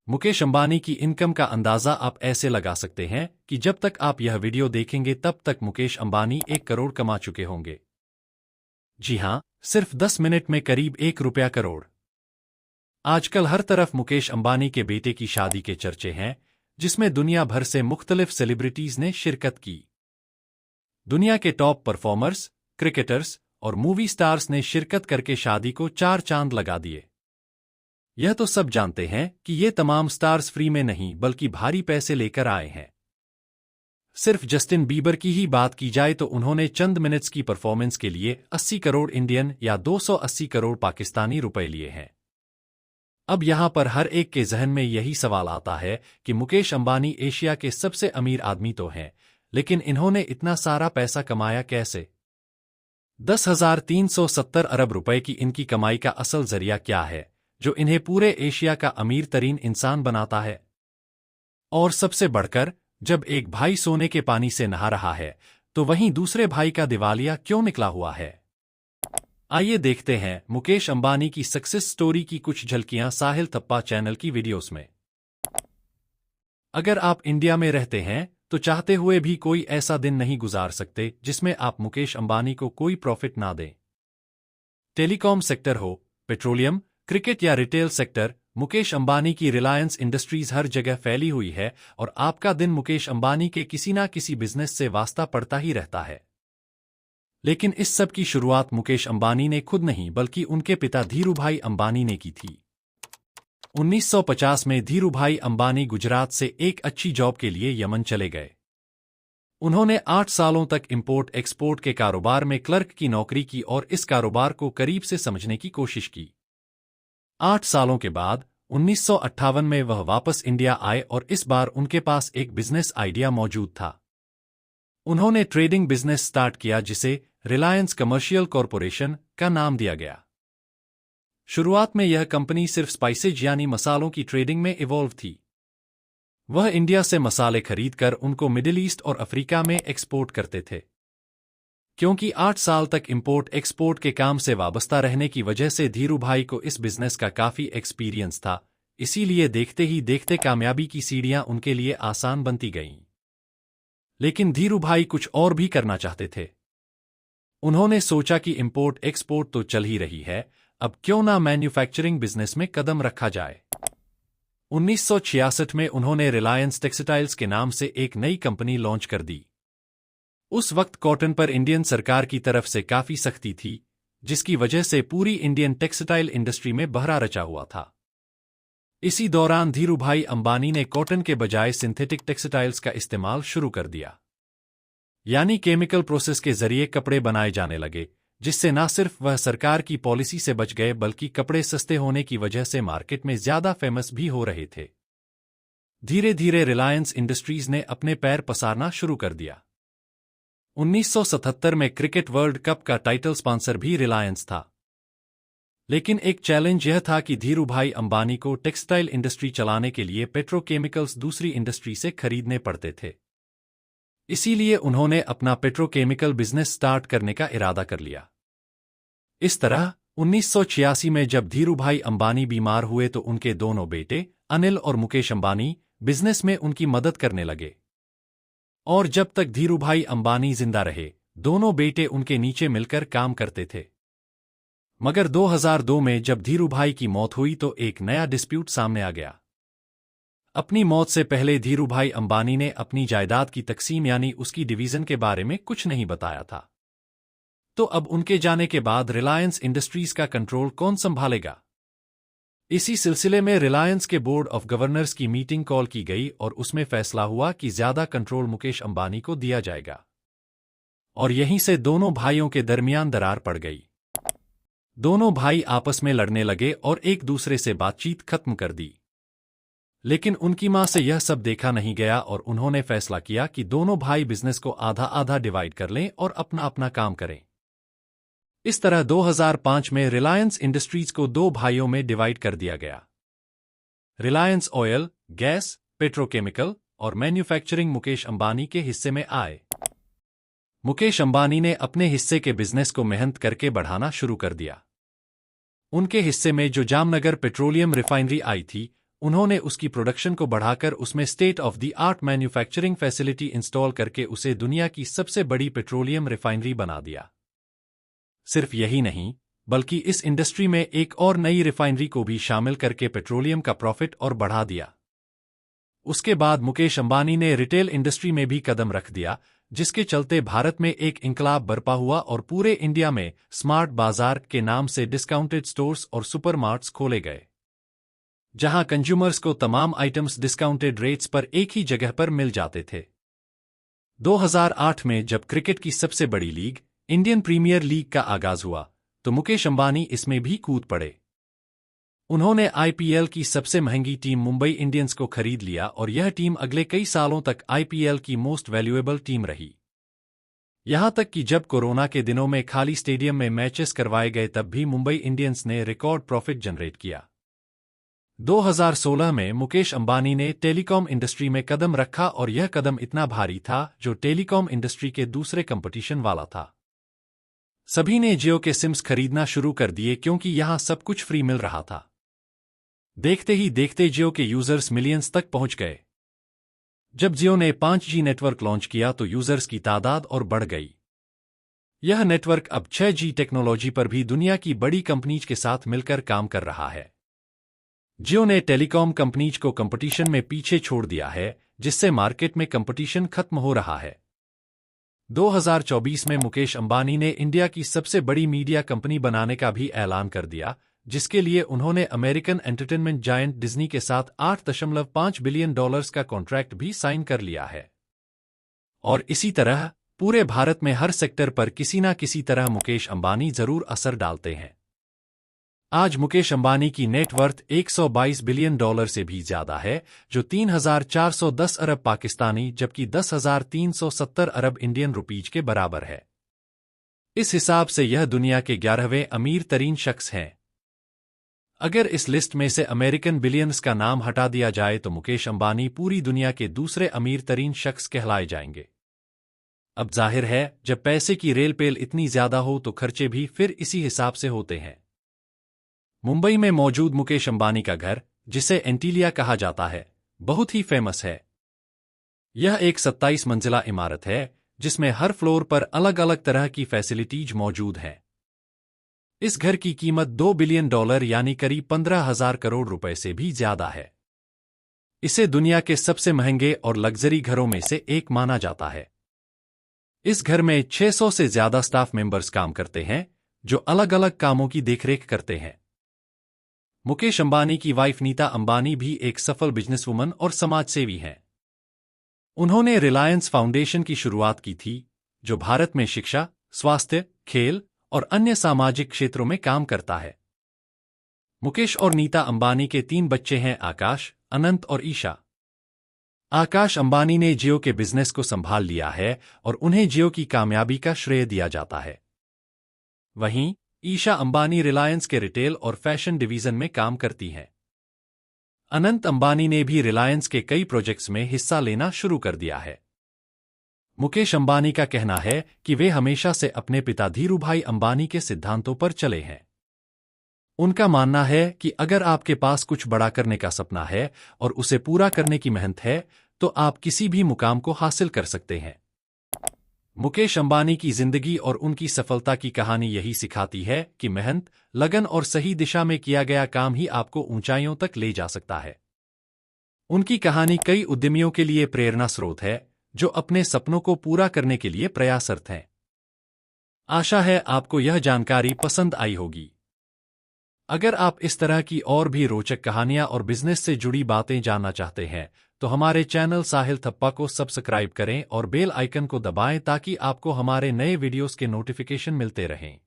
मुकेश अंबानी की इनकम का अंदाजा आप ऐसे लगा सकते हैं कि जब तक आप यह वीडियो देखेंगे तब तक मुकेश अंबानी 1 करोड़ कमा चुके होंगे। जी हां, सिर्फ 10 मिनट में करीब 1 रुपया करोड़। आजकल हर तरफ मुकेश अंबानी के बेटे की शादी के चर्चे हैं, जिसमें दुनिया भर से मुख्तलिफ सेलिब्रिटीज ने शिरकत की। दुनिया के टॉप परफॉर्मर्स, क्रिकेटर्स और मूवी स्टार्स ने शिरकत करके शादी को 4 चांद लगा दिए। यह तो सब जानते हैं कि ये तमाम स्टार्स फ्री में नहीं बल्कि भारी पैसे लेकर आए हैं। सिर्फ जस्टिन बीबर की ही बात की जाए तो उन्होंने चंद मिनट्स की परफॉर्मेंस के लिए 80 करोड़ इंडियन या 280 करोड़ पाकिस्तानी रुपए लिए हैं। अब यहां पर हर एक के जहन में यही सवाल आता है कि मुकेश अंबानी एशिया के सबसे अमीर आदमी तो हैं, लेकिन इन्होंने इतना सारा पैसा कमाया कैसे? 10,370 अरब रुपए की इनकी कमाई का असल जरिया क्या है, जो इन्हें पूरे एशिया का अमीर तरीन इंसान बनाता है? और सबसे बढ़कर, जब एक भाई सोने के पानी से नहा रहा है, तो वहीं दूसरे भाई का दिवालिया क्यों निकला हुआ है? आइए देखते हैं मुकेश अंबानी की सक्सेस स्टोरी की कुछ झलकियां साहिल थप्पा चैनल की वीडियोस में। अगर आप इंडिया में रहते हैं तो चाहते हुए भी कोई ऐसा दिन नहीं गुजार सकते जिसमें आप मुकेश अंबानी को कोई प्रॉफिट ना दें। टेलीकॉम सेक्टर हो, पेट्रोलियम, क्रिकेट या रिटेल सेक्टर, मुकेश अंबानी की रिलायंस इंडस्ट्रीज हर जगह फैली हुई है और आपका दिन मुकेश अंबानी के किसी ना किसी बिजनेस से वास्ता पड़ता ही रहता है। लेकिन इस सब की शुरुआत मुकेश अंबानी ने खुद नहीं बल्कि उनके पिता धीरूभाई अंबानी ने की थी। 1950 में धीरूभाई अंबानी गुजरात से एक अच्छी जॉब के लिए यमन चले गए। उन्होंने 8 सालों तक इंपोर्ट एक्सपोर्ट के कारोबार में क्लर्क की नौकरी की और इस कारोबार को करीब से समझने की कोशिश की। 8 सालों के बाद 1958 में वह वापस इंडिया आए और इस बार उनके पास एक बिजनेस आइडिया मौजूद था। उन्होंने ट्रेडिंग बिजनेस स्टार्ट किया जिसे रिलायंस कमर्शियल कॉरपोरेशन का नाम दिया गया। शुरुआत में यह कंपनी सिर्फ स्पाइसेज यानी मसालों की ट्रेडिंग में इवॉल्व थी। वह इंडिया से मसाले खरीदकर उनको मिडिल ईस्ट और अफ्रीका में एक्सपोर्ट करते थे। क्योंकि 8 साल तक इंपोर्ट एक्सपोर्ट के काम से वाबस्ता रहने की वजह से धीरूभाई को इस बिजनेस का काफी एक्सपीरियंस था, इसीलिए देखते ही देखते कामयाबी की सीढ़ियां उनके लिए आसान बनती गईं। लेकिन धीरूभाई कुछ और भी करना चाहते थे। उन्होंने सोचा कि इंपोर्ट एक्सपोर्ट तो चल ही रही है, अब क्यों ना मैन्युफैक्चरिंग बिजनेस में कदम रखा जाए। 1966 में उन्होंने रिलायंस टेक्सटाइल्स के नाम से एक नई कंपनी लॉन्च कर दी। उस वक्त कॉटन पर इंडियन सरकार की तरफ से काफी सख्ती थी, जिसकी वजह से पूरी इंडियन टेक्सटाइल इंडस्ट्री में बहरा रचा हुआ था। इसी दौरान धीरूभाई अंबानी ने कॉटन के बजाय सिंथेटिक टेक्सटाइल्स का इस्तेमाल शुरू कर दिया, यानी केमिकल प्रोसेस के जरिए कपड़े बनाए जाने लगे, जिससे न सिर्फ वह सरकार की पॉलिसी से बच गए बल्कि कपड़े सस्ते होने की वजह से मार्केट में ज्यादा फेमस भी हो रहे थे। धीरे धीरे रिलायंस इंडस्ट्रीज ने अपने पैर पसारना शुरू कर दिया। 1977 में क्रिकेट वर्ल्ड कप का टाइटल स्पॉन्सर भी रिलायंस था। लेकिन एक चैलेंज यह था कि धीरूभाई अंबानी को टेक्सटाइल इंडस्ट्री चलाने के लिए पेट्रोकेमिकल्स दूसरी इंडस्ट्री से खरीदने पड़ते थे। इसीलिए उन्होंने अपना पेट्रोकेमिकल बिजनेस स्टार्ट करने का इरादा कर लिया। इस तरह 1986 में जब धीरूभाई अंबानी बीमार हुए तो उनके दोनों बेटे अनिल और मुकेश अंबानी बिजनेस में उनकी मदद करने लगे। और जब तक धीरूभाई अंबानी जिंदा रहे, दोनों बेटे उनके नीचे मिलकर काम करते थे। मगर 2002 में जब धीरूभाई की मौत हुई तो एक नया डिस्प्यूट सामने आ गया। अपनी मौत से पहले धीरूभाई अंबानी ने अपनी जायदाद की तकसीम यानी उसकी डिवीजन के बारे में कुछ नहीं बताया था। तो अब उनके जाने के बाद रिलायंस इंडस्ट्रीज का कंट्रोल कौन संभालेगा? इसी सिलसिले में रिलायंस के बोर्ड ऑफ गवर्नर्स की मीटिंग कॉल की गई और उसमें फैसला हुआ कि ज्यादा कंट्रोल मुकेश अंबानी को दिया जाएगा। और यहीं से दोनों भाइयों के दरमियान दरार पड़ गई। दोनों भाई आपस में लड़ने लगे और एक दूसरे से बातचीत खत्म कर दी। लेकिन उनकी मां से यह सब देखा नहीं गया और उन्होंने फैसला किया कि दोनों भाई बिजनेस को आधा आधा डिवाइड कर लें और अपना अपना काम करें। इस तरह 2005 में रिलायंस इंडस्ट्रीज को 2 भाइयों में डिवाइड कर दिया गया। रिलायंस ऑयल, गैस, पेट्रोकेमिकल और मैन्युफैक्चरिंग मुकेश अंबानी के हिस्से में आए। मुकेश अंबानी ने अपने हिस्से के बिजनेस को मेहनत करके बढ़ाना शुरू कर दिया। उनके हिस्से में जो जामनगर पेट्रोलियम रिफाइनरी आई थी, उन्होंने उसकी प्रोडक्शन को बढ़ाकर उसमें state of the art manufacturing facility install करके उसे दुनिया की सबसे बड़ी पेट्रोलियम रिफाइनरी बना दिया। सिर्फ यही नहीं, बल्कि इस इंडस्ट्री में एक और नई रिफाइनरी को भी शामिल करके पेट्रोलियम का प्रॉफिट और बढ़ा दिया। उसके बाद मुकेश अंबानी ने रिटेल इंडस्ट्री में भी कदम रख दिया, जिसके चलते भारत में एक इंकलाब बरपा हुआ और पूरे इंडिया में स्मार्ट बाजार के नाम से डिस्काउंटेड स्टोर्स और सुपरमार्ट्स खोले गए, जहां कंज्यूमर्स को तमाम आइटम्स डिस्काउंटेड रेट्स पर एक ही जगह पर मिल जाते थे। 2008 में जब क्रिकेट की सबसे बड़ी लीग इंडियन प्रीमियर लीग का आगाज हुआ, तो मुकेश अंबानी इसमें भी कूद पड़े। उन्होंने आईपीएल की सबसे महंगी टीम मुंबई इंडियंस को खरीद लिया और यह टीम अगले कई सालों तक आईपीएल की मोस्ट वैल्यूएबल टीम रही। यहां तक कि जब कोरोना के दिनों में खाली स्टेडियम में मैचेस करवाए गए तब भी मुंबई इंडियंस ने रिकॉर्ड प्रॉफिट जनरेट किया। 2016 में मुकेश अंबानी ने टेलीकॉम इंडस्ट्री में कदम रखा और यह कदम इतना भारी था जो टेलीकॉम इंडस्ट्री के दूसरे कंपटीशन वाला था। सभी ने जियो के सिम्स खरीदना शुरू कर दिए क्योंकि यहां सब कुछ फ्री मिल रहा था। देखते ही देखते जियो के यूजर्स मिलियंस तक पहुंच गए। जब जियो ने 5G नेटवर्क लॉन्च किया तो यूजर्स की तादाद और बढ़ गई। यह नेटवर्क अब 6G टेक्नोलॉजी पर भी दुनिया की बड़ी कंपनीज के साथ मिलकर काम कर रहा है। जियो ने टेलीकॉम कंपनीज को कंपटीशन में पीछे छोड़ दिया है, जिससे मार्केट में कंपटीशन खत्म हो रहा है। 2024 में मुकेश अंबानी ने इंडिया की सबसे बड़ी मीडिया कंपनी बनाने का भी ऐलान कर दिया, जिसके लिए उन्होंने अमेरिकन एंटरटेनमेंट जायंट डिज्नी के साथ $8.5 बिलियन का कॉन्ट्रैक्ट भी साइन कर लिया है। और इसी तरह पूरे भारत में हर सेक्टर पर किसी न किसी तरह मुकेश अंबानी जरूर असर डालते हैं। आज मुकेश अंबानी की नेटवर्थ $122 बिलियन से भी ज्यादा है, जो 3,410 अरब पाकिस्तानी जबकि 10,370 अरब इंडियन रुपीज के बराबर है। इस हिसाब से यह दुनिया के 11वें अमीर तरीन शख्स हैं। अगर इस लिस्ट में से अमेरिकन बिलियंस का नाम हटा दिया जाए तो मुकेश अंबानी पूरी दुनिया के दूसरे अमीर तरीन शख्स कहलाए जाएंगे। अब जाहिर है, जब पैसे की रेलपेल इतनी ज्यादा हो तो खर्चे भी फिर इसी हिसाब से होते हैं। मुंबई में मौजूद मुकेश अंबानी का घर, जिसे एंटीलिया कहा जाता है, बहुत ही फेमस है। यह एक 27 मंजिला इमारत है, जिसमें हर फ्लोर पर अलग अलग तरह की फैसिलिटीज मौजूद हैं। इस घर की कीमत $2 बिलियन यानी करीब 15,000 करोड़ रुपए से भी ज्यादा है। इसे दुनिया के सबसे महंगे और लग्जरी घरों में से एक माना जाता है। इस घर में 600 से ज्यादा स्टाफ मेंबर्स काम करते हैं, जो अलग अलग कामों की देखरेख करते हैं। मुकेश अंबानी की वाइफ नीता अंबानी भी एक सफल बिजनेसवुमन और समाजसेवी हैं। उन्होंने रिलायंस फाउंडेशन की शुरुआत की थी, जो भारत में शिक्षा, स्वास्थ्य, खेल और अन्य सामाजिक क्षेत्रों में काम करता है। मुकेश और नीता अंबानी के 3 बच्चे हैं, आकाश, अनंत और ईशा। आकाश अंबानी ने जियो के बिजनेस को संभाल लिया है और उन्हें जियो की कामयाबी का श्रेय दिया जाता है। वहीं ईशा अंबानी रिलायंस के रिटेल और फैशन डिवीजन में काम करती हैं। अनंत अंबानी ने भी रिलायंस के कई प्रोजेक्ट्स में हिस्सा लेना शुरू कर दिया है। मुकेश अंबानी का कहना है कि वे हमेशा से अपने पिता धीरूभाई अंबानी के सिद्धांतों पर चले हैं। उनका मानना है कि अगर आपके पास कुछ बड़ा करने का सपना है और उसे पूरा करने की मेहनत है, तो आप किसी भी मुकाम को हासिल कर सकते हैं। मुकेश अंबानी की जिंदगी और उनकी सफलता की कहानी यही सिखाती है कि मेहनत, लगन और सही दिशा में किया गया काम ही आपको ऊंचाइयों तक ले जा सकता है। उनकी कहानी कई उद्यमियों के लिए प्रेरणा स्रोत है, जो अपने सपनों को पूरा करने के लिए प्रयासरत हैं। आशा है आपको यह जानकारी पसंद आई होगी। अगर आप इस तरह की और भी रोचक कहानियां और बिजनेस से जुड़ी बातें जानना चाहते हैं, तो हमारे चैनल साहिल थप्पा को सब्सक्राइब करें और बेल आइकन को दबाएं ताकि आपको हमारे नए वीडियोस के नोटिफिकेशन मिलते रहें।